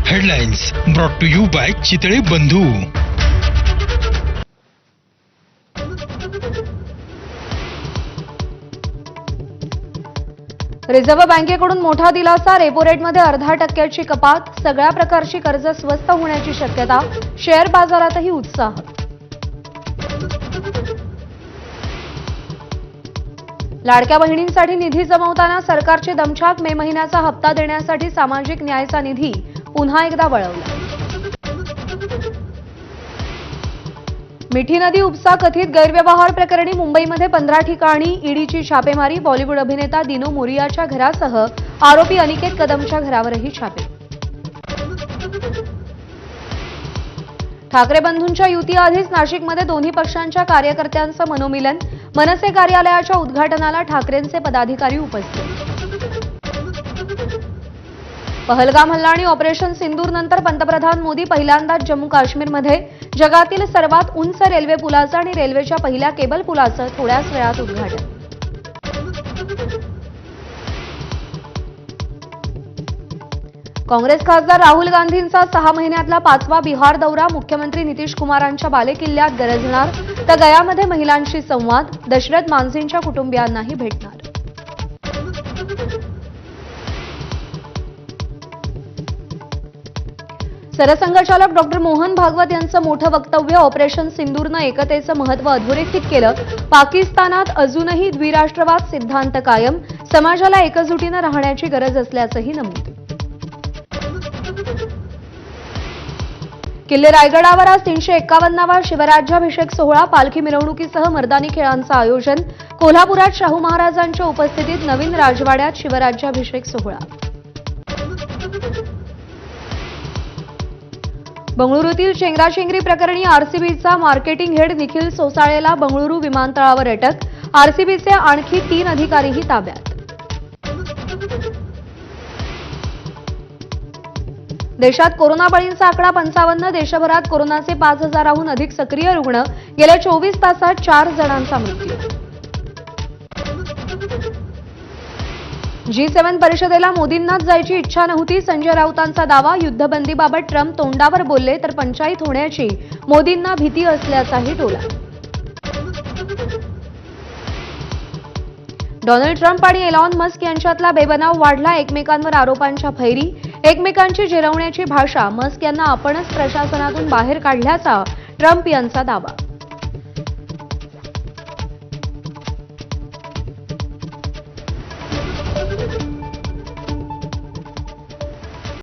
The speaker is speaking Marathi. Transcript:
Headlines brought to you by Chitale Bandhu. Reserve बँकेकडून मोठा दिलासा. रेपो रेटमध्ये 0.5% कपात. सगळ्या प्रकारची कर्ज स्वस्त होण्याची शक्यता. शेअर बाजारातही उत्साह. लाडक्या बहिणींसाठी निधी जमवताना सरकारची दमछाक. मे महिन्याचा हप्ता देण्यासाठी सामाजिक न्यायाचा निधी पुन्हा एकदा वळवला. मिठी नदी उपसा कथित गैरव्यवहार प्रकरणी मुंबईमध्ये 15 ठिकाणी ईडीची छापेमारी. बॉलिवूड अभिनेता दिनो मोरियाच्या घरासह आरोपी अनिकेत कदमच्या घरावरही छापे. ठाकरे बंधूंच्या युतीआधीच नाशिकमध्ये दोन्ही पक्षांच्या कार्यकर्त्यांचं मनोमिलन. मनसे कार्यालयाच्या उद्घाटनाला ठाकरेंचे पदाधिकारी उपस्थित. पहलगाम हल्ला आणि ऑपरेशन सिंदूर नंतर पंतप्रधान मोदी पहिल्यांदाच जम्मू काश्मीरमध्ये. जगातील सर्वात उंच रेल्वे पुलाचं आणि रेल्वेच्या पहिल्या केबल पुलाचं थोड्याच वेळात उद्घाटन. काँग्रेस खासदार राहुल गांधींचा 6 महिन्यातला 5वा बिहार दौरा. मुख्यमंत्री नितीश कुमारांच्या बालेकिल्ल्यात गरजणार तर गयामध्ये महिलांशी संवाद. दशरथ मांझींच्या कुटुंबियांनाही भेटणार. सरसंघचालक डॉक्टर मोहन भागवत यांचं मोठं वक्तव्य. ऑपरेशन सिंदूरनं एकतेचं महत्त्व अधोरेखित केलं. पाकिस्तानात अजूनही द्विराष्ट्रवाद सिद्धांत कायम. समाजाला एकजुटीनं राहण्याची गरज असल्याचंही नमूद. किल्ले रायगडावर आज 351वा शिवराज्याभिषेक सोहळा. पालखी मिरवणुकीसह मर्दानी खेळांचं आयोजन. कोल्हापुरात शाहू महाराजांच्या उपस्थितीत नवीन राजवाड्यात शिवराज्याभिषेक सोहळा. बंगळुरूतील चेंगराचेंगरी प्रकरणी आरसीबीचा मार्केटिंग हेड निखिल सोसाळेला बंगळुरू विमानतळावर अटक. आरसीबीचे आणखी 3 अधिकारीही ताब्यात. देशात कोरोना बळींचा आकडा 55. देशभरात कोरोनाचे 5000हून अधिक सक्रिय रुग्ण. गेल्या 24 तासात 4 जणांचा मृत्यू. G7 परिषदेला मोदींनाच जायची इच्छा नव्हती. संजय राऊतांचा दावा. युद्धबंदीबाबत ट्रम्प तोंडावर बोलले तर पंचाईत होण्याची मोदींना भीती असल्याचाही टोला. डोनाल्ड ट्रम्प आणि एलॉन मस्क यांच्यातला बेबनाव वाढला. एकमेकांवर आरोपांच्या फैरी. एकमेकांची जिरवण्याची भाषा. मस्क यांना आपणच प्रशासनातून बाहेर काढल्याचा ट्रम्प यांचा दावा.